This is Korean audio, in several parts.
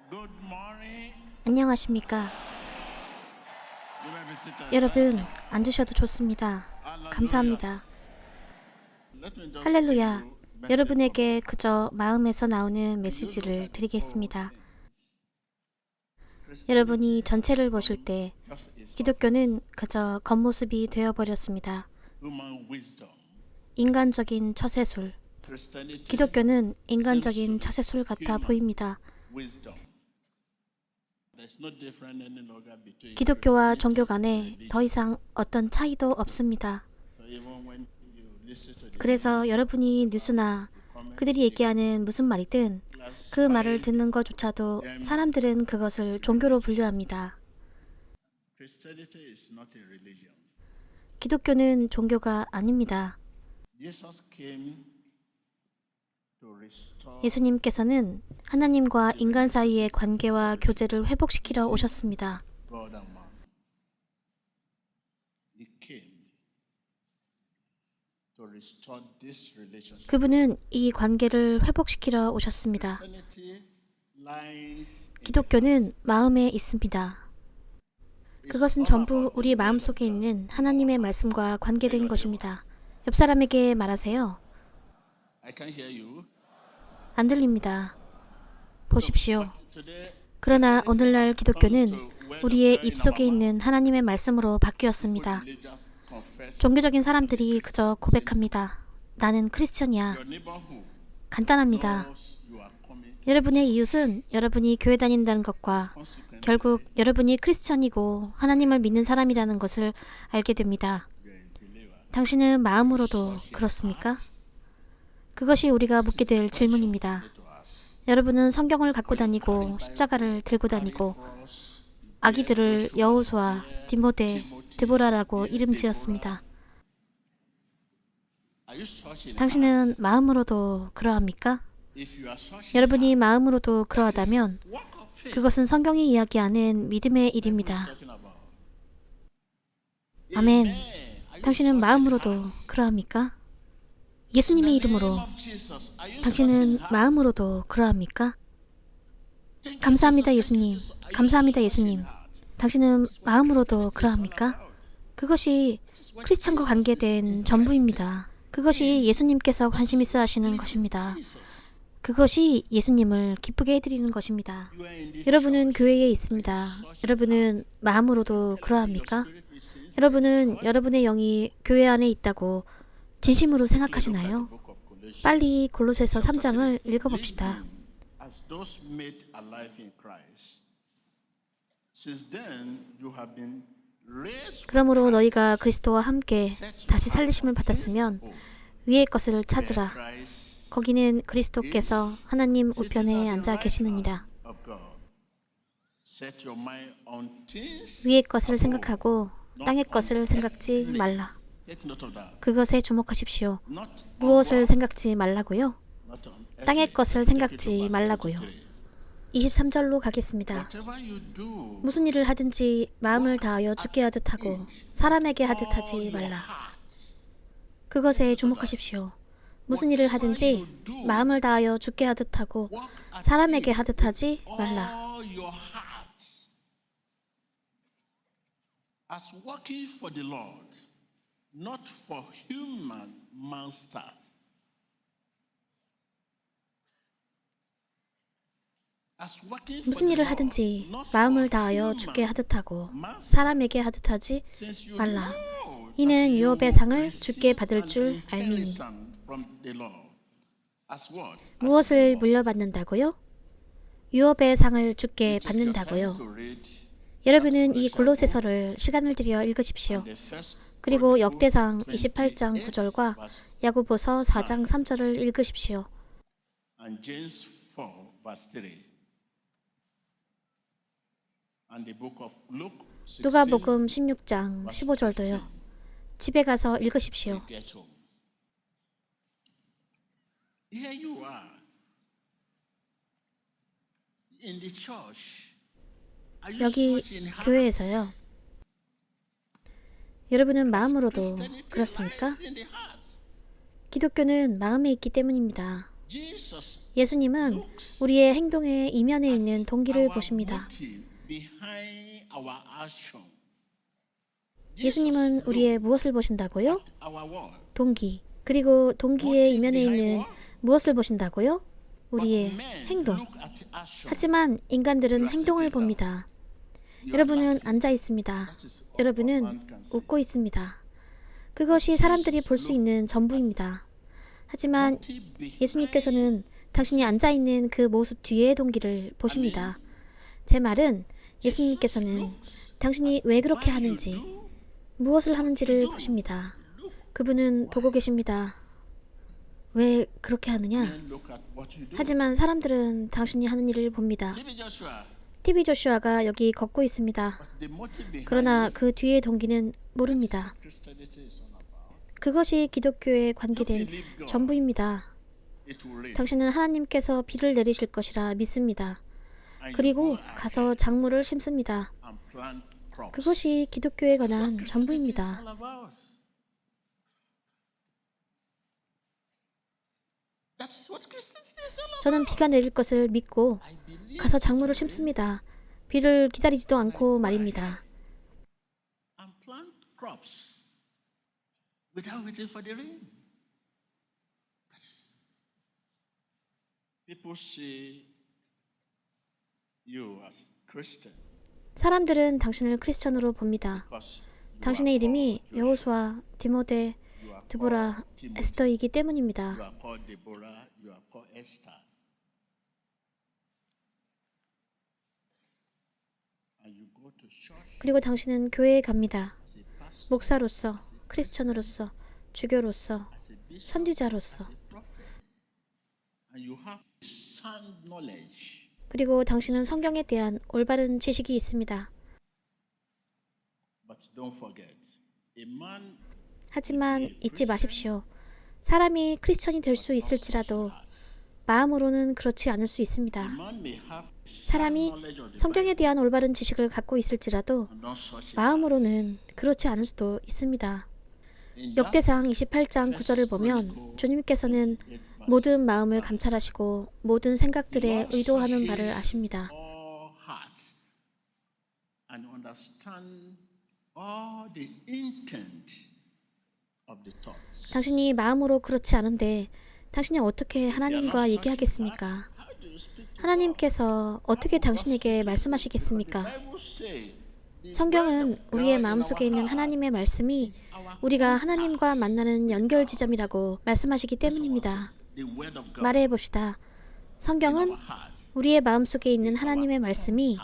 Good morning. 안녕하십니까? You may be seated. 여러분, 앉으셔도 좋습니다. 감사합니다. Let me just 할렐루야. give you message 여러분에게 그저 마음에서 나오는 메시지를 드리겠습니다. 여러분이 전체를 보실 때 just is 기독교는 그저 겉모습이 되어버렸습니다. human wisdom. 인간적인 처세술. Christianity 기독교는 인간적인 처세술 같아 보입니다. wisdom. There's no difference any longer between 기독교와 종교 간에 더 이상 어떤 차이도 없습니다. so even when you listen to the 그래서 여러분이 뉴스나 그들이 얘기하는 무슨 말이든 그 말을 듣는 것조차도 사람들은 그것을 종교로 분류합니다. Christianity is not a religion. 기독교는 종교가 아닙니다. Jesus came to restore 예수님께서는 하나님과 인간 사이의 관계와 교제를 회복시키러 오셨습니다. God and man. He came to restore this relationship. 그분은 이 관계를 회복시키러 오셨습니다. Christianity lies in 기독교는 마음에 있습니다. 그것은 전부 우리 마음속에 있는 하나님의 말씀과 관계된 것입니다. 옆 사람에게 말하세요. I can hear you. 안 들립니다. 보십시오. Today, 그러나 오늘날 기독교는 우리의 입속에 있는 하나님의 말씀으로 바뀌었습니다. religious confess 종교적인 사람들이 그저 고백합니다. 나는 크리스천이야. your neighbor who 간단합니다. knows you are coming. 여러분의 이웃은 여러분이 교회 다닌다는 것과 Consequently, 결국 여러분이 크리스천이고 하나님을 믿는 사람이라는 것을 알게 됩니다. you are a believer. 당신은 마음으로도 그렇습니까? 그것이 우리가 묻게 될 질문입니다. To us. 여러분은 성경을 갖고 다니고 십자가를 들고 다니고 Cross, 아기들을 여호수아, 디모데, 드보라라고 이름 지었습니다. are you such in 당신은 마음으로도 그러합니까? If you are such 여러분이 마음으로도 그러하다면 walk of faith 그것은 성경이 이야기하는 믿음의 일입니다. talking about. 아멘. Are you 당신은 마음으로도 그러합니까? 예수님의 이름으로 of Jesus? Are you 당신은 마음으로도 그러합니까? 감사합니다, 예수님. 감사합니다, 예수님. 당신은 마음으로도 그러합니까? 그것이 크리스천과 관계된 전부입니다. 그것이 예수님께서 관심 있어 하시는 것입니다. 그것이 예수님을 기쁘게 해드리는 것입니다. you are in this 여러분은 교회에 있습니다. 여러분은 마음으로도 그러합니까? 여러분은 여러분의 영이 교회 안에 있다고 진심으로 생각하시나요? book of Colossians? 빨리 골로새서 3장을 읽어봅시다. As those made alive in Christ. Since then you have been raised 그러므로 너희가 그리스도와 함께 다시 살리심을 받았으면 위의 것을 찾으라. Christ 거기는 그리스도께서 하나님 우편에 앉아 계시느니라. of God. Set your mind on things 위의 것을 생각하고 땅의 것을 생각지 말라. Take note of that. 그것에 주목하십시오. Not 무엇을 생각지 말라고요? not on 땅의 것을 생각지 말라고요. 23절로 가겠습니다. whatever you do. 무슨 일을 하든지 마음을 다하여 주께 하듯 하고 사람에게 하듯 하지 말라. 그것에 주목하십시오. 무슨 일을 하든지 마음을 다하여 주께 하듯 하고 사람에게 하듯 하지 말라. All your heart as working for the Lord, not for human master. As working for 무슨 the 일을 Lord, 하든지 not 마음을 for 다하여 human 주께 하듯 하고 master. 사람에게 하듯 하지 Since you 말라. know 이는 that you 유업의 will 상을 receive 주께 받을 an 줄 알미니. inheritance from the Lord. As what? As 무엇을 물려받는다고요? 유업의 상을 주께 받는다고요. to read 여러분은 이 골로새서를 시간을 들여 읽으십시오. the first 그리고 역대상 28장 9절과 야고보서 4장 3절을 읽으십시오. and James 4 verse 3. And the book of Luke 16 누가복음 16장 15절도요. 집에 가서 읽으십시오. get home. Here you are in the church. Are you 여기 such in heart? 교회에서요. 여러분은 마음으로도 Christianity 그렇습니까? lies in the heart. 기독교는 마음에 있기 때문입니다. Jesus 예수님은 looks 우리의 행동의 이면에 있는 동기를 our 보십니다. motive behind our action. 예수님은 우리의 무엇을 보신다고요? Our word. 동기. 그리고 동기의 이면에 있는 무엇을 보신다고요? 우리의 But men 행동. look at action. 하지만 인간들은 행동을 봅니다. 여러분은 앉아 있습니다. 여러분은 웃고 있습니다. 그것이 사람들이 볼 수 있는 전부입니다. 하지만 Motive behind 예수님께서는 당신이 앉아 있는 그 모습 뒤의 동기를 보십니다. 제 말은 예수님께서는 당신이 왜 그렇게 하는지, 무엇을 하는지를 보십니다. 그분은 보고 계십니다. 왜 그렇게 하느냐? men look at what you do. 하지만 사람들은 당신이 하는 일을 봅니다. TV Joshua, TV 조슈아가 여기 걷고 있습니다. the motive behind 그러나 그 뒤의 동기는 모릅니다. Christianity is all about. 그것이 기독교에 관계된 전부입니다. It will rain. 당신은 하나님께서 비를 내리실 것이라 믿습니다. 그리고 가서 작물을 심습니다. And plant crops. 그것이 기독교에 관한 전부입니다. All about. That is what Christianity is all about. 저는 비가 내릴 것을 믿고 I believe 가서 작물을 심습니다. 비를 기다리지도 않고 말입니다. and plant crops without waiting for the rain. That's- People see you as Christian 사람들은 당신을 크리스천으로 봅니다. because 당신의 이름이 여호수아, 디모데, you are 드보라, called Timothy, 에스더이기 you 때문입니다. are called Deborah, you are called Esther. And you go to church 그리고 당신은 교회에 갑니다. as a pastor, 목사로서, 크리스천으로서, 주교로서, as a bishop, 선지자로서, as a prophet. And you have sound knowledge. 그리고 당신은 성경에 대한 올바른 지식이 있습니다. But don't forget, a man 하지만 잊지 마십시오. 사람이 크리스천이 될 수 있을지라도 마음으로는 그렇지 않을 수 있습니다. man may have sound 사람이 knowledge of the 성경에 대한 올바른 지식을 갖고 있을지라도 Bible, not such a 마음으로는 그렇지 않을 수도 있습니다. in 역대상 28장 9절을 보면 주님께서는 모든 마음을 감찰하시고 모든 생각들에 의도하는 바를 아십니다. all heart and understand all the intent of the thoughts. 당신이 마음으로 그렇지 않은데 당신이 어떻게 하나님과 얘기하겠습니까? How do you speak to 하나님께서 어떻게 당신에게 말씀하시겠습니까? Bible say the 성경은 우리의 마음속에 있는 하나님의 말씀이 우리가 하나님과 만나는 연결 지점이라고 말씀하시기 때문입니다. the word of God 말해 봅시다. 성경은 heart 우리의 마음속에 있는 하나님의 말씀이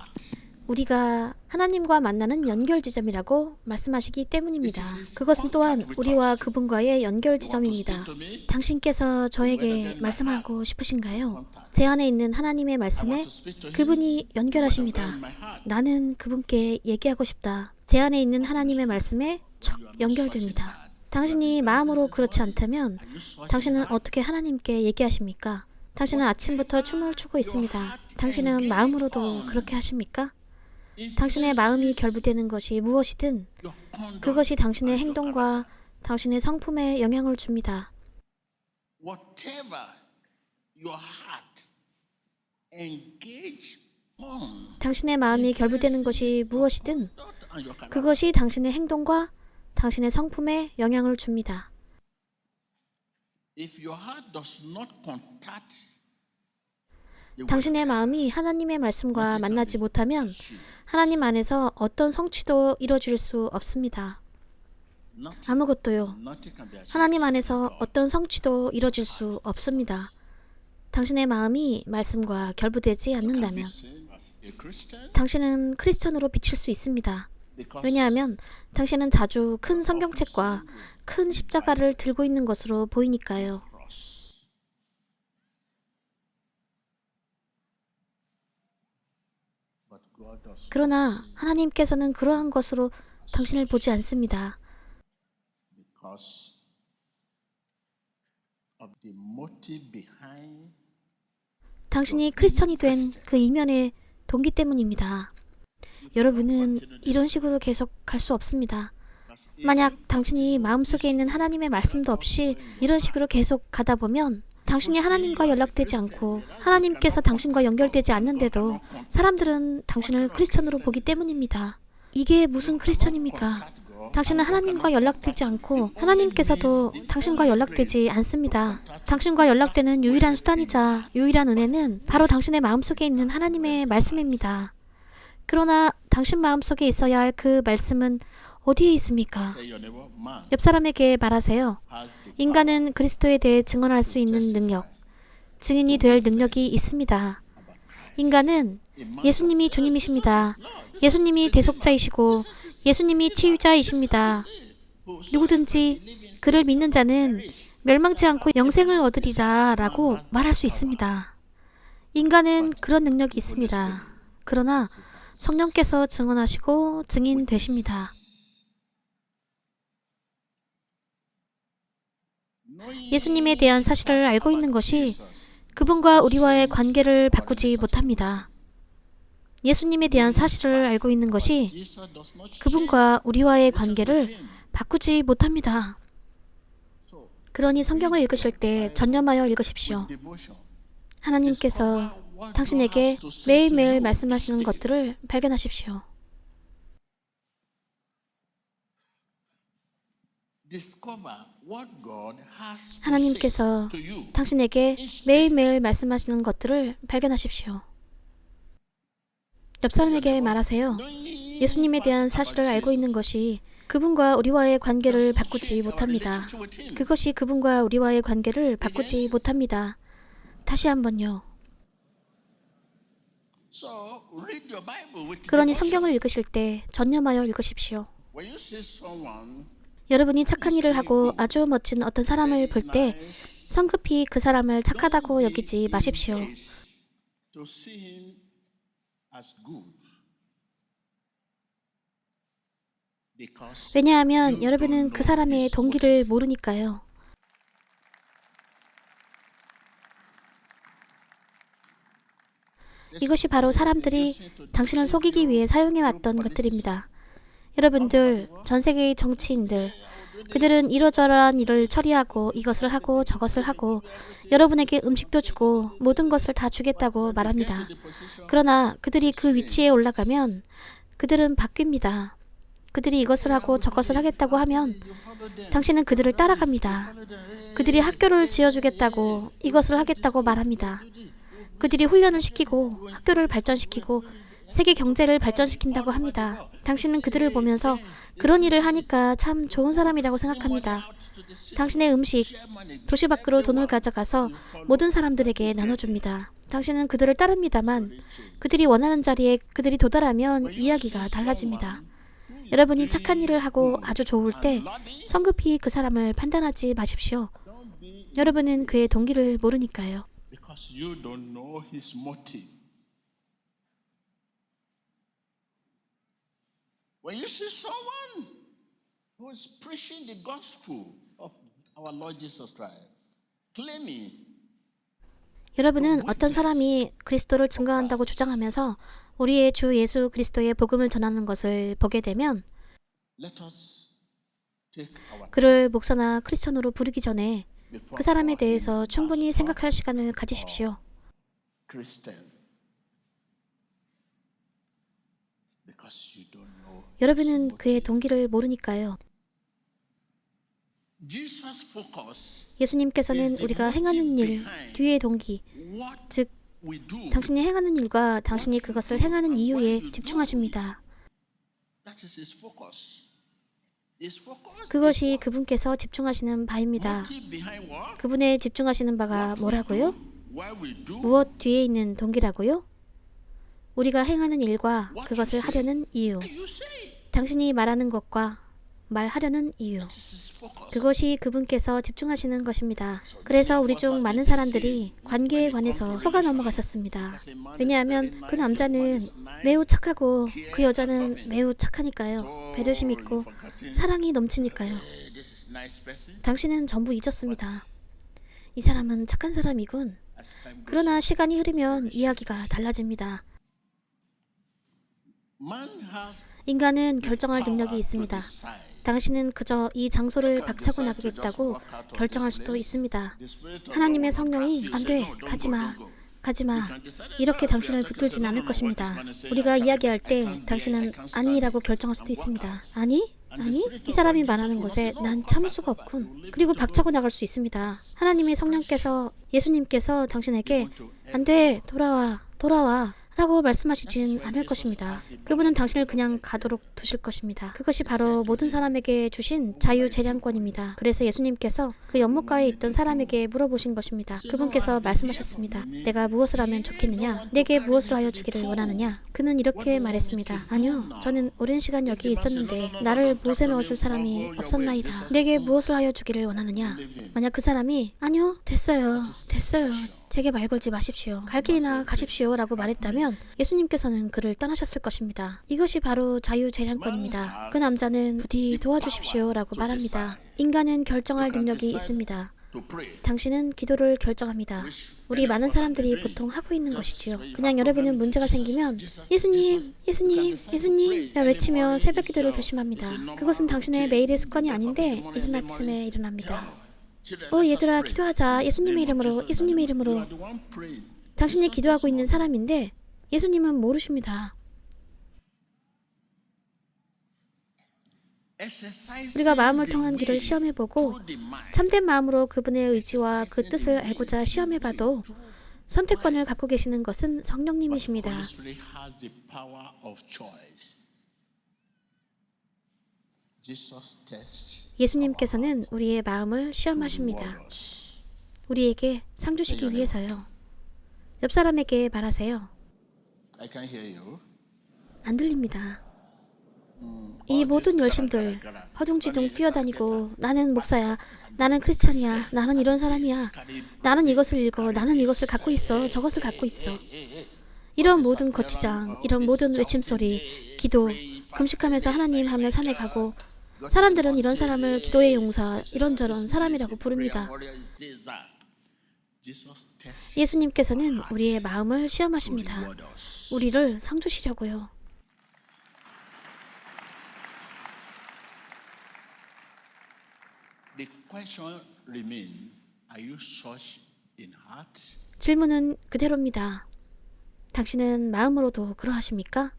우리가 하나님과 만나는 연결 지점이라고 말씀하시기 때문입니다. 그것은 또한 우리와 그분과의 연결 지점입니다. to me 당신께서 저에게 말씀하고 싶으신가요? 제 안에 있는 하나님의 말씀에 그분이 연결하십니다. in my heart. 나는 그분께 얘기하고 싶다. 제 안에 있는 하나님의 말씀에 척 연결됩니다. 당신이 마음으로 그렇지 않다면 당신은 어떻게 하나님께 얘기하십니까? 당신은 아침부터 춤을 추고 있습니다. 당신은 마음으로도 그렇게 하십니까? 당신의 마음이 결부되는 것이 무엇이든 Your conduct, 그것이 당신의 행동과 당신의 성품에 영향을 줍니다. whatever your heart engage on 당신의 마음이 결부되는 것이 무엇이든 and your character. 그것이 당신의 행동과 당신의 성품에 영향을 줍니다. If your heart does not contact the 당신의 마음이 하나님의 말씀과 만나지 못하면 하나님 안에서 어떤 성취도 이루어질 수 없습니다. nothing, 아무것도요. nothing can be achieved. 하나님 안에서 어떤 성취도 이루어질 수 없습니다. 당신의 마음이 말씀과 결부되지 않는다면 Saying as a Christian, 당신은 크리스천으로 비칠 수 있습니다. because 왜냐하면 당신은 자주 큰 성경책과 큰 십자가를 들고 있는 것으로 보이니까요. cross. But God does 그러나 하나님께서는 그러한 것으로 당신을 보지 않습니다. because of the motive behind 당신이 크리스천이 된 그 이면의 동기 때문입니다. 여러분은 이런 식으로 계속 갈 수 없습니다. 만약 당신이 마음속에 있는 하나님의 말씀도 없이 이런 식으로 계속 가다 보면 당신이 하나님과 연락되지 않고 하나님께서 당신과 연결되지 않는데도 사람들은 당신을 크리스천으로 보기 때문입니다. 이게 무슨 크리스천입니까? 당신은 하나님과 연락되지 않고 하나님께서도 당신과 연락되지 않습니다. 당신과 연락되는 유일한 수단이자 유일한 은혜는 바로 당신의 마음속에 있는 하나님의 말씀입니다. 그러나 당신 마음속에 있어야 할 그 말씀은 어디에 있습니까? 옆 사람에게 말하세요. 인간은 그리스도에 대해 증언할 수 있는 능력, 증인이 될 능력이 있습니다. 인간은 예수님이 주님이십니다. 예수님이 대속자이시고 예수님이 치유자이십니다. 누구든지 그를 믿는 자는 멸망치 않고 영생을 얻으리라 라고 말할 수 있습니다. 인간은 그런 능력이 있습니다. 그러나 성령께서 증언하시고 증인 되십니다. 예수님에 대한 사실을 알고 있는 것이 그분과 우리와의 관계를 바꾸지 못합니다. 예수님에 대한 사실을 알고 있는 것이 그분과 우리와의 관계를 바꾸지 못합니다. 그러니 성경을 읽으실 때 전념하여 읽으십시오. 하나님께서 당신에게 매일매일 말씀하시는 것들을 발견하십시오. 하나님께서 당신에게 매일매일 말씀하시는 것들을 발견하십시오. 옆 사람에게 말하세요. 예수님에 대한 사실을 알고 있는 것이 그분과 우리와의 관계를 바꾸지 못합니다. 그것이 그분과 우리와의 관계를 바꾸지 못합니다. 다시 한번요. 그러니 성경을 읽으실 때 전념하여 읽으십시오. 여러분이 착한 일을 하고 아주 멋진 어떤 사람을 볼 때 성급히 그 사람을 착하다고 여기지 마십시오. 왜냐하면 여러분은 그 사람의 동기를 모르니까요. 이것이 바로 사람들이 당신을 속이기 위해 사용해왔던 것들입니다. 여러분들, 전 세계의 정치인들, 그들은 이러저러한 일을 처리하고 이것을 하고 저것을 하고 여러분에게 음식도 주고 모든 것을 다 주겠다고 말합니다. 그러나 그들이 그 위치에 올라가면 그들은 바뀝니다. 그들이 이것을 하고 저것을 하겠다고 하면 당신은 그들을 따라갑니다. 그들이 학교를 지어주겠다고 이것을 하겠다고 말합니다. 그들이 훈련을 시키고 학교를 발전시키고 세계 경제를 발전시킨다고 합니다. 당신은 그들을 보면서 그런 일을 하니까 참 좋은 사람이라고 생각합니다. 당신의 음식, 도시 밖으로 돈을 가져가서 모든 사람들에게 나눠줍니다. 당신은 그들을 따릅니다만 그들이 원하는 자리에 그들이 도달하면 이야기가 달라집니다. 여러분이 착한 일을 하고 아주 좋을 때 성급히 그 사람을 판단하지 마십시오. 여러분은 그의 동기를 모르니까요. When you see someone who is preaching the gospel of our Lord Jesus Christ, claiming 여러분은 어떤 사람이 그리스도를 증거한다고 주장하면서 우리의 주 예수 그리스도의 복음을 전하는 것을 보게 되면 그를 목사나 크리스천으로 부르기 전에 그 사람에 대해서 충분히 생각할 시간을 가지십시오. 여러분은 그의 동기를 모르니까요. 예수님께서는 우리가 행하는 일 뒤의 동기, 즉 당신이 행하는 일과 당신이 그것을 행하는 이유에 집중하십니다. 그것이 그분께서 집중하시는 바입니다. 그분의 집중하시는 바가 뭐라고요? 무엇 뒤에 있는 동기라고요? 우리가 행하는 일과 그것을 하려는 이유, 당신이 말하는 것과 말하려는 이유, 그것이 그분께서 집중하시는 것입니다. 그래서 우리 중 많은 사람들이 관계에 관해서 속아 넘어갔었습니다. 왜냐하면 그 남자는 매우 착하고 그 여자는 매우 착하니까요. 배려심 있고 사랑이 넘치니까요. 당신은 전부 잊었습니다. 이 사람은 착한 사람이군. 그러나 시간이 흐르면 이야기가 달라집니다. 인간은 결정할 능력이 있습니다. 당신은 그저 이 장소를 박차고 나가겠다고 결정할 수도 있습니다. 하나님의 성령이 안 돼, 가지마, 가지마. 이렇게 당신을 붙들진 않을 것입니다. 우리가 이야기할 때 당신은 아니라고 결정할 수도 있습니다. 아니? 이 사람이 말하는 것에 난 참을 수가 없군. 그리고 박차고 나갈 수 있습니다. 하나님의 성령께서, 예수님께서 당신에게 안 돼, 돌아와 라고 말씀하시진 않을 것입니다. 그분은 당신을 그냥 가도록 두실 것입니다. 그것이 바로 모든 사람에게 주신 자유재량권입니다. 그래서 예수님께서 그 연못가에 있던 사람에게 물어보신 것입니다. 그분께서 말씀하셨습니다. 내가 무엇을 하면 좋겠느냐? 내게 무엇을 하여 주기를 원하느냐? 그는 이렇게 말했습니다. 아니요, 저는 오랜 시간 여기 있었는데 나를 못에 넣어줄 사람이 없었나이다. 내게 무엇을 하여 주기를 원하느냐? 만약 그 사람이 아니요, 됐어요. 제게 말 걸지 마십시오. 갈 길이나 가십시오 라고 말했다면 예수님께서는 그를 떠나셨을 것입니다. 이것이 바로 자유재량권입니다. 그 남자는 부디 도와주십시오 라고 말합니다. 인간은 결정할 능력이 있습니다. 당신은 기도를 결정합니다. 우리 많은 사람들이 보통 하고 있는 것이지요. 그냥 여러분은 문제가 생기면 예수님 라 외치며 새벽 기도를 결심합니다. 그것은 당신의 매일의 습관이 아닌데 이른 아침에 일어납니다. 얘들아 기도하자. 예수님의 이름으로. 당신이 기도하고 있는 사람인데 예수님은 모르십니다. 우리가 마음을 통한 길을 시험해보고 참된 마음으로 그분의 의지와 그 뜻을 알고자 시험해봐도 선택권을 갖고 계시는 것은 성령님이십니다. 예수님께서는 우리의 마음을 시험하십니다. 우리에게 상 주시기 위해서요. 옆 사람에게 말하세요. 안 들립니다. 이 모든 열심들 허둥지둥 뛰어다니고 나는 목사야, 나는 크리스찬이야, 나는 이런 사람이야, 나는 이것을 읽어, 나는 이것을 갖고 있어, 저것을 갖고 있어. 이런 모든 거치장, 이런 모든 외침소리, 기도, 금식하면서 하나님 하며 산에 가고 사람들은 이런 사람을 기도의 용사, 이런저런 사람이라고 부릅니다. 예수님께서는 우리의 마음을 시험하십니다. 우리를 상 주시려고요. 질문은 그대로입니다. 당신은 마음으로도 그러하십니까?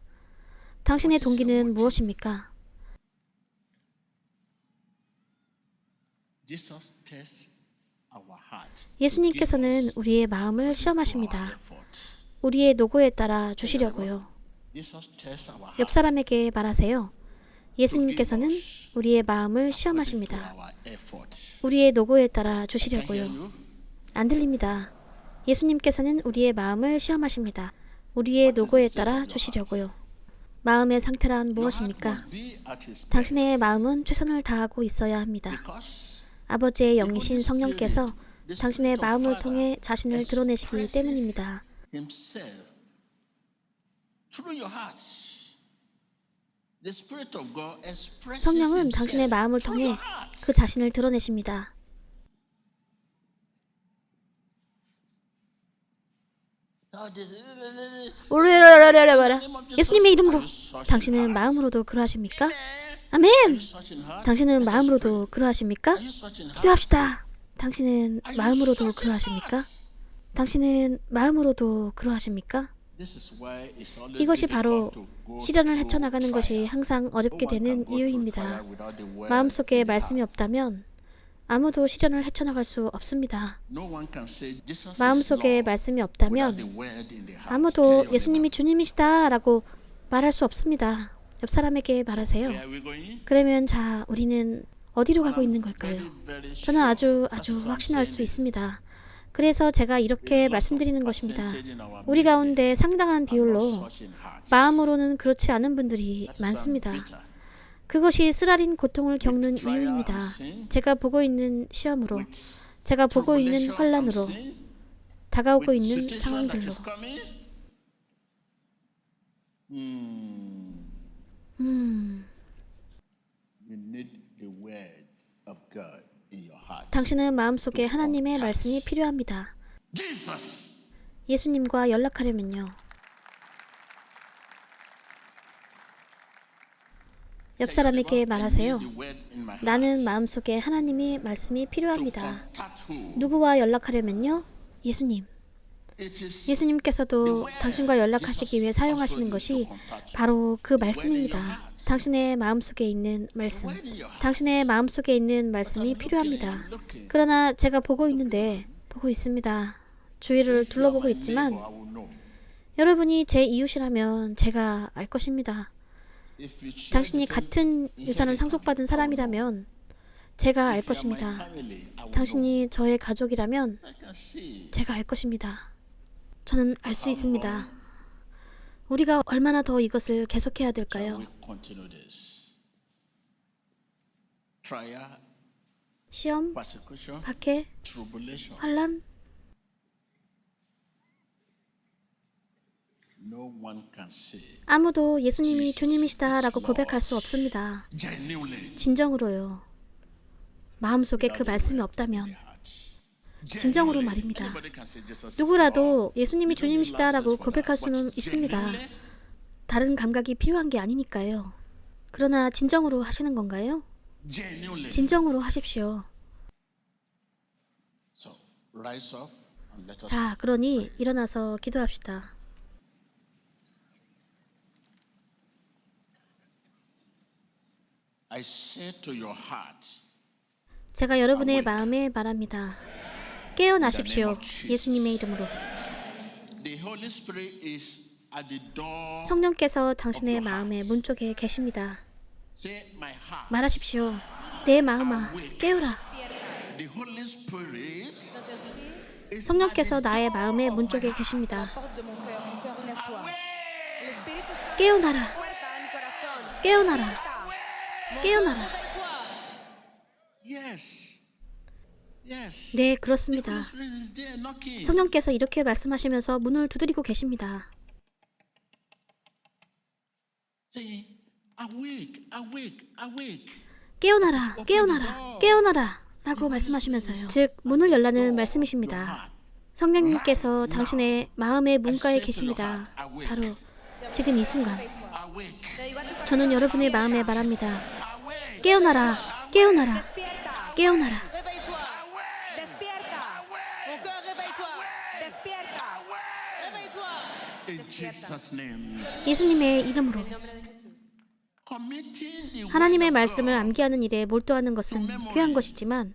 당신의 동기는 무엇입니까? 예수님께서는 우리의 마음을 시험하십니다. 우리의 노고에 따라 주시려고요. 옆 사람에게 말하세요. 예수님께서는 우리의 마음을 시험하십니다. 우리의 노고에 따라 주시려고요. 안 들립니다. 예수님께서는 우리의 마음을 시험하십니다. 우리의 노고에 따라 주시려고요. 마음의 상태란 무엇입니까? 당신의 마음은 최선을 다하고 있어야 합니다. 아버지의 영이신 성령께서 당신의 마음을 통해 자신을 드러내시기 때문입니다. 성령은 당신의 마음을 통해 그 자신을 드러내십니다. 예수님의 이름으로. 당신은 마음으로도 그러하십니까? 아멘! 당신은 마음으로도 그러하십니까? 기도합시다. 당신은 마음으로도 그러하십니까? 당신은 마음으로도 그러하십니까? 이것이 바로 시련을 헤쳐나가는 것이 항상 어렵게 되는 이유입니다. 마음속에 말씀이 없다면 아무도 시련을 헤쳐나갈 수 없습니다. 마음속에 말씀이 없다면 아무도 예수님이 주님이시다 라고 말할 수 없습니다. 옆 사람에게 말하세요. 그러면 자, 우리는 어디로 가고 있는 걸까요? 저는 아주 확신할 수 있습니다. 그래서 제가 이렇게 말씀드리는 것입니다. 우리 가운데 상당한 비율로 마음으로는 그렇지 않은 분들이 많습니다. 그것이 쓰라린 고통을 겪는 이유입니다. 제가 보고 있는 시험으로, 제가 보고 있는 환난으로, 다가오고 있는 상황들로. 당신은 마음속에 하나님의 말씀이 필요합니다. 예수님과 연락하려면요. 옆 사람에게 말하세요. The word in my 나는 heart 마음속에 하나님의 말씀이 to 필요합니다. contact who? 누구와 연락하려면요? 예수님. It is 예수님께서도 당신과 연락하시기 위해 사용하시는 것이 바로 그 말씀입니다. 당신의 마음속에 있는 말씀. 당신의 마음속에 있는 말씀이 필요합니다. 그러나 제가 보고 있습니다. 주위를 둘러보고 있지만 I will know. 여러분이 제 이웃이라면 제가 알 것입니다. If you share 당신이 the same 같은 유산을 상속받은 사람이라면 제가 알 것입니다. family, I will know. 당신이 저의 가족이라면 I can see. 제가 알 것입니다. 저는 알 수 있습니다. 우리가 얼마나 더 이것을 계속해야 될까요? We continue this. Trial, 시험, persecution, 박해, tribulation. 환란, No one can say 아무도 예수님이 주님이시다라고 고백할 수 없습니다. genuinely. 진정으로요. 마음속에 그 말씀이 없다면 진정으로 말입니다. Anybody can say Jesus is 누구라도 예수님이 주님이시다라고 고백할 수는 있습니다. 다른 감각이 필요한 게 아니니까요. 그러나 진정으로 하시는 건가요? genuinely. 진정으로 하십시오. So rise up and let us. 자, 그러니 일어나서 기도합시다. I say to your heart, 제가 여러분의 마음에 말합니다. 깨어나십시오. 예수님의 이름으로. the Holy Spirit is at the door. 성령께서 당신의 마음의 문 쪽에 계십니다. Say my heart. 말하십시오. 내 마음아, 깨어라. The Holy Spirit is 성령께서 나의 마음의 문 쪽에 계십니다. porte de mon cœur lève-toi. El Espíritu Santo 깨어나라. puerta a mi corazón. 깨어나라. 깨어나라. yes. Yes. 네, The 그렇습니다. Holy Spirit is there knocking. 성령께서 이렇게 말씀하시면서 문을 두드리고 계십니다. Say awake, awake, awake. 깨어나라, 깨어나라, 깨어나라 라고 말씀하시면서요. 즉, 문을 열라는 말씀이십니다. 성령님께서 당신의 마음의 문가에 계십니다. 바로 지금 이 순간 Awake. Te digo a tu corazón, 저는 여러분의 마음에 말합니다. Awake. 깨어나라, 깨어나라, despierta, 깨어나라. réveille-toi, despierta, mon cœur réveille-toi, despierta, réveille-toi. In Jesus' name. 예수님의 이름으로 Committing the 하나님의 word of 말씀을 God 암기하는 일에 몰두하는 것은 귀한 것이지만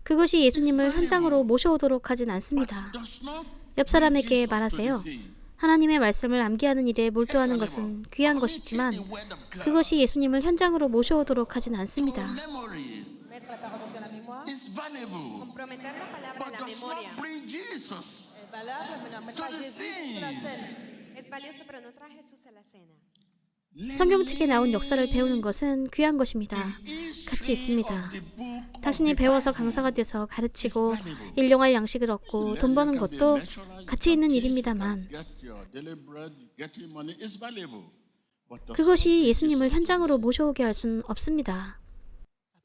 그것이 예수님을 현장으로 모셔오도록 하진 않습니다. does not 옆 사람에게 Jesus to 말하세요. the scene. 하나님의 말씀을 암기하는 일에 몰두하는 것은 귀한 것이지만 The word of God 그것이 예수님을 현장으로 모셔오도록 하진 않습니다. memory Mettre la parole sur la mémoire, is valuable, comprometer la palabra but en la does memoria. not bring Jesus Es valable, mais no mettre to a the Jésus sur la scene. scène. Es valioso, pero no trae a Jesús a la cena. 성경책에 나온 역사를 배우는 것은 귀한 것입니다. 가치 있습니다. 당신이 배워서 강사가 돼서 가르치고 일용할 양식을 얻고 돈 버는 것도 가치 있는 일입니다만 그것이 예수님을 현장으로 모셔오게 할 수는 없습니다.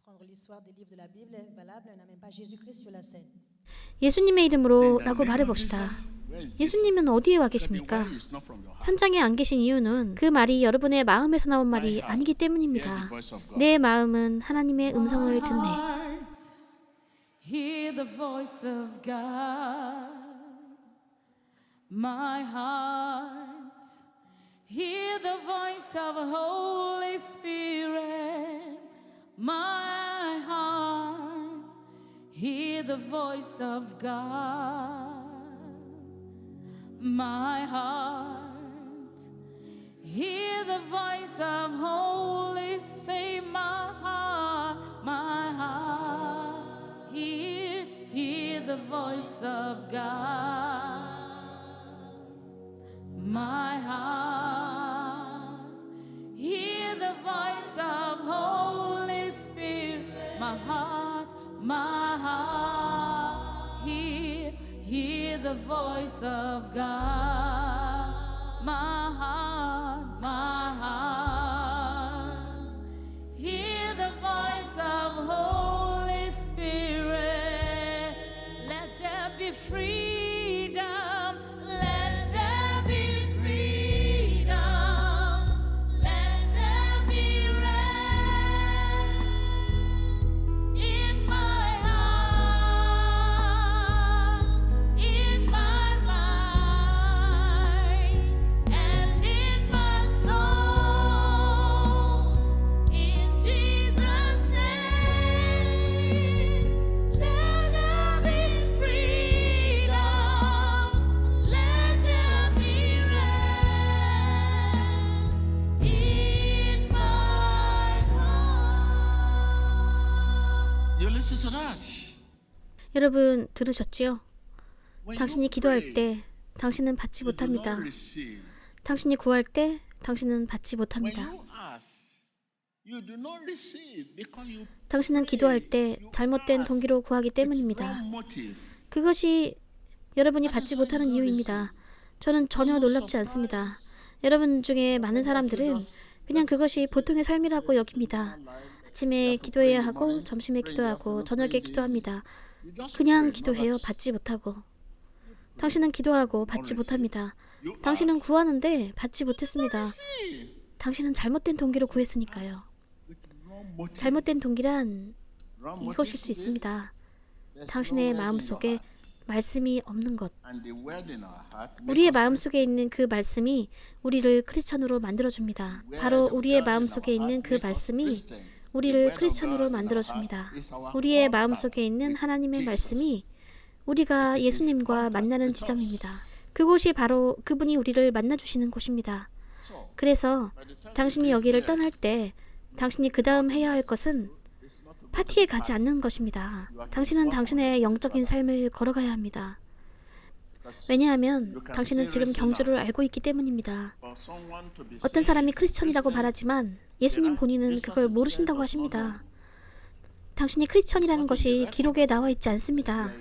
Apprendre l'histoire des livres de la Bible est valable, n'a même pas Jésus-Christ sur la scène. 예수님의 이름으로 라고 말해봅시다. 예수님은 어디에 와 계십니까? 현장에 안 계신 이유는 그 말이 여러분의 마음에서 나온 말이 아니기 때문입니다. 내 마음은 하나님의 음성을 듣네. Hear the voice of God. My heart, hear the voice of the Holy Spirit. My heart, hear the voice of God. My heart, hear the voice of Holy. Say, my heart, hear the voice of God. My heart, hear the voice of Holy Spirit. My heart, hear the voice of God. My heart, hear the voice of Holy Spirit. Let there be freedom. Let there be freedom. Let there be rest. 여러분 들으셨지요? When 당신이 you 기도할 pray, 때 당신은 받지 you do not 못합니다. receive. 당신이 구할 때 당신은 받지 When 못합니다. you ask, you do not receive because you 당신은 기도할 때 잘못된 동기로 구하기 때문입니다. wrong motive. 그것이 여러분이 받지 못하는 이유입니다. 저는 전혀 놀랍지 않습니다. 여러분 중에 많은 사람들은 그냥 그것이 보통의 삶이라고 여깁니다. 아침에 기도해야 하고 점심에 기도하고 저녁에 기도합니다. You just 그냥 pray, 기도해요. not 받지 못하고. 당신은 기도하고 받지 못합니다. you 당신은 ask. 구하는데 받지 못했습니다. See, 당신은 잘못된 동기로 구했으니까요. with wrong motive. 잘못된 동기란 Wrong motive 이것일 수 today, 있습니다. there's 당신의 no word in 마음 your 속에 heart. 말씀이 없는 것. And the word in our heart make 우리의 us 마음 속에 있는 그 말씀이 우리를 크리스천으로 만들어줍니다. 바로 우리의 마음 속에 있는 그 말씀이 우리를 크리스천으로 만들어줍니다. 우리의 마음 속에 있는 하나님의 말씀이 우리가 예수님과 만나는 지점입니다. 그곳이 바로 그분이 우리를 만나주시는 곳입니다. 그래서 당신이 여기를 떠날 때 당신이 그 다음 해야 할 것은 파티에 가지 않는 것입니다. 당신은 당신의 영적인 삶을 걸어가야 합니다. 왜냐하면 당신은 지금 경주를 알고 있기 때문입니다. 어떤 사람이 크리스천이라고 말하지만 예수님 본인은 그걸 모르신다고 하십니다. 당신이 크리스천이라는 것이 기록에 나와 있지 않습니다.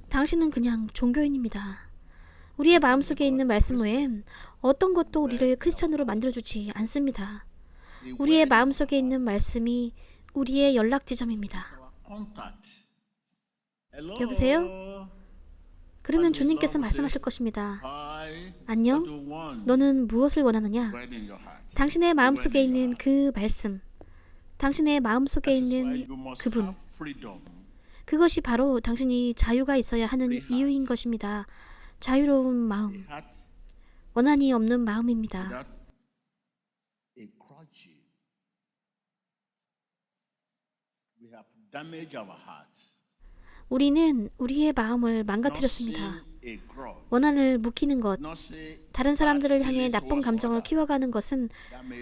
당신은 그냥 종교인입니다. 우리의 마음속에 있는 말씀 외엔 어떤 것도 우리를 크리스천으로 만들어주지 않습니다. 우리의 마음속에 있는 말씀이 우리의 연락 지점입니다. 여보세요? 그러면 주님께서 말씀하실 것입니다. 안녕? 너는 무엇을 원하느냐? 당신의 마음속에 있는 그 말씀, 당신의 마음속에 있는 그분, 그것이 바로 당신이 자유가 있어야 하는 이유인 것입니다. 자유로운 마음, 원한이 없는 마음입니다. 우리는 우리의 마음을 망가뜨렸습니다. 원한을 묵히는 것, 다른 사람들을 향해 나쁜 감정을 키워가는 것은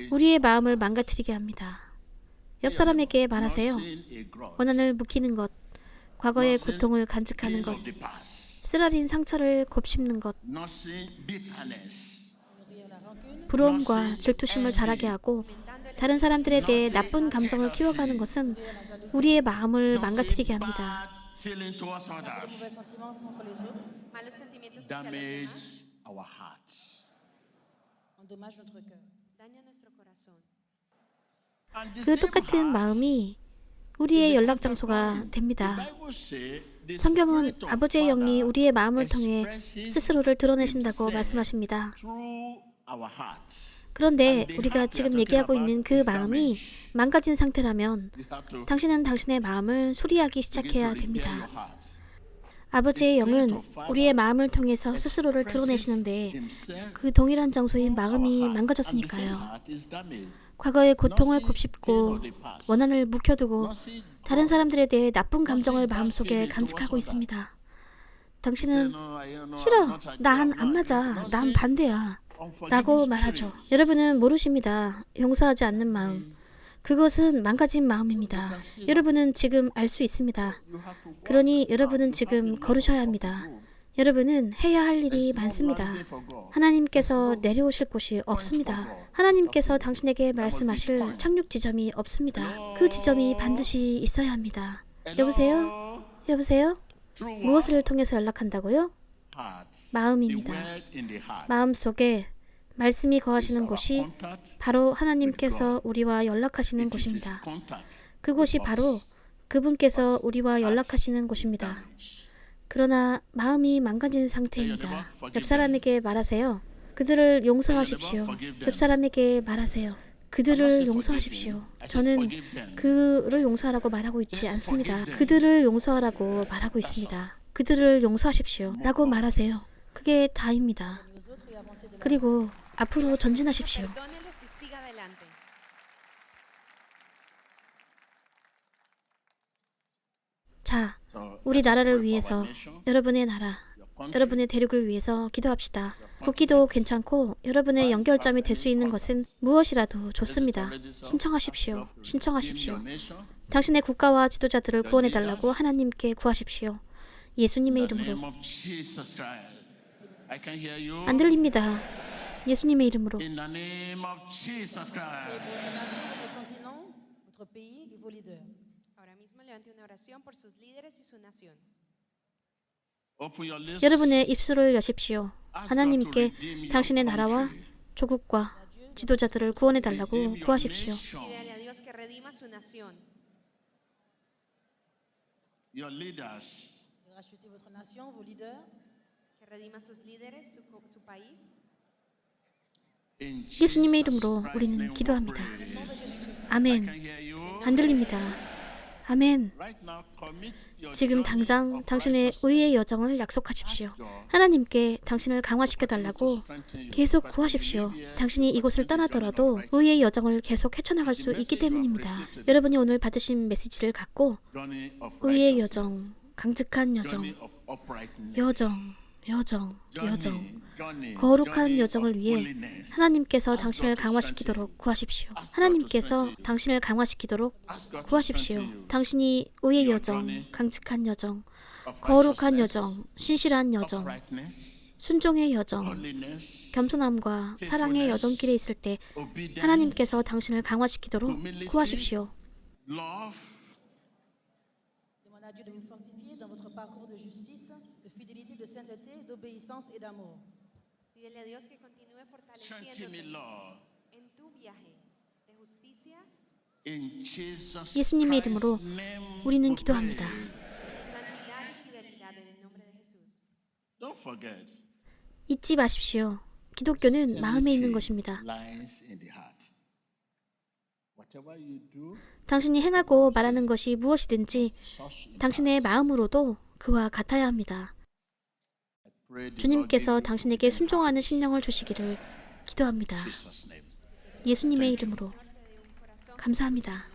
우리의 마음을 망가뜨리게 합니다. 옆 사람에게 말하세요. 원한을 묵히는 것, 과거의 고통을 간직하는 것, 쓰라린 상처를 곱씹는 것, 부러움과 질투심을 자라게 하고 다른 사람들에 대해 나쁜 감정을 키워가는 것은 우리의 마음을 망가뜨리게 합니다. Mauvais sentiments contre les autres Malos sentimientos hacia los demás damage our hearts. endommagent notre cœur. dañan nuestro corazón. And the 그 same 똑같은 heart 마음이 우리의 연락 장소가 됩니다. Bible say the 성경은 Spirit of 아버지의 영이 Father 우리의 마음을 통해 expresses 스스로를 드러내신다고 himself 말씀하십니다. through our hearts. 그런데 우리가 지금 얘기하고 있는 그 마음이 망가진 상태라면 You have to 당신은 당신의 마음을 수리하기 begin 시작해야 to repair 됩니다. your heart. 아버지의 영은 우리의 마음을 통해서 스스로를 드러내시는데 Himself 그 동일한 장소인 through our 마음이 heart. And the same 망가졌으니까요. heart is damaged. 과거의 고통을 곱씹고 원한을 묵혀두고 다른 사람들에 대해 나쁜 감정을 마음속에 간직하고 있습니다. 당신은 싫어, 난 안 맞아, 난 반대야 라고 말하죠. 여러분은 모르십니다. 용서하지 않는 마음, 그것은 망가진 마음입니다. 여러분은 지금 알 수 있습니다. 그러니 여러분은 지금 걸으셔야 합니다. 여러분은 해야 할 일이 많습니다. 하나님께서 내려오실 곳이 없습니다. 하나님께서 당신에게 말씀하실 착륙 지점이 없습니다. 그 지점이 반드시 있어야 합니다. 여보세요? 여보세요? 무엇을 통해서 연락한다고요? 마음입니다. 마음 속에 말씀이 거하시는 곳이 바로 하나님께서 우리와 연락하시는 곳입니다. 그곳이 바로 그분께서 우리와 연락하시는 곳입니다. 그러나 마음이 망가진 상태입니다. 옆 사람에게 말하세요. 그들을 용서하십시오. 옆 사람에게 말하세요. 그들을 용서하십시오. 저는 그를 용서하라고 말하고 있지 않습니다. 그들을 용서하라고 말하고 있습니다. 그들을 용서하십시오. 라고 말하세요. 그게 다입니다. Aux autres et avancer de l'avant. 그리고 앞으로 전진하십시오. Perdónelos y siga adelante. 자, 우리 나라를 위해서, 여러분의 나라, 여러분의 대륙을 위해서 기도합시다. 국기도 괜찮고 여러분의 연결점이 될 수 있는 것은 무엇이라도 좋습니다. 신청하십시오. 신청하십시오. 당신의 국가와 지도자들을 구원해달라고 하나님께 구하십시오. 예수님의 In the 이름으로. name of Jesus Christ. I can hear you. 안 들립니다. 예수님의 이름으로. In the name of Jesus Christ. Votre nation, votre continent, votre pays et vos leaders. Ahora mismo levante una oración por sus líderes y su nación. Open your lips. 여러분의 입술을 여십시오. Ask God to 하나님께 redeem your 당신의 나라와 country. 조국과 지도자들을 구원해달라고 Redeem your 구하십시오. nation. Pídele a Dios que redima su nación. Your leaders. Et rachetez votre nation, vos leaders. Que redima sus líderes, su país. In 예수님의 Jesus 이름으로 Christ's 우리는 name we 기도합니다. pray. Nom de Jésus-Christ. I 아멘. can hear you. 안 들립니다. 아멘. Right now, commit your 지금 journey 당장 of 당신의 righteousness. 의의 여정을 약속하십시오. 하나님께 당신을 강화시켜달라고 계속 구하십시오. 당신이 이곳을 떠나더라도 의의 여정을 계속 헤쳐나갈 수 있기 때문입니다. 여러분이 오늘 받으신 메시지를 갖고 Journey of 의의 righteousness. 여정, 강직한 여정, Journey of uprightness. 여정, Journey, 거룩한 journey 여정을 of 위해 holiness. 하나님께서 Ask 당신을 God to 강화시키도록 구하십시오. Ask God to 하나님께서 strengthen you. 당신을 강화시키도록 Ask God to 구하십시오. strengthen you. 당신이 의의 Your 여정, journey 강직한 여정, of 거룩한 righteousness, 여정, 신실한 여정, uprightness, 순종의 여정, holiness, 겸손함과 사랑의 여정길에 있을 때 obedience, 하나님께서 당신을 강화시키도록 구하십시오. love, Demandez à Dieu de vous fortifier dans votre parcours de justice, de fidélité, de sainteté, d'obéissance et d'amour. Pídele a Dios que continúe strengthen me, fortaleciéndote Lord. en tu viaje de justicia, In Jesus 예수님의 Christ's 이름으로 name 우리는 we 기도합니다. pray. santidad y fidelidad en el nombre de Jesús. Don't forget. 잊지 마십시오. 기독교는 마음에 있는 Charity 것입니다. lies in the heart. Whatever you do, 당신이 행하고 말하는 것이 무엇이든지 such in 당신의 마음으로도 그와 같아야 합니다. pray the Lord 주님께서 give you 당신에게 순종하는 심령을 주시기를 기도합니다. Jesus' name. 예수님의 이름으로 감사합니다.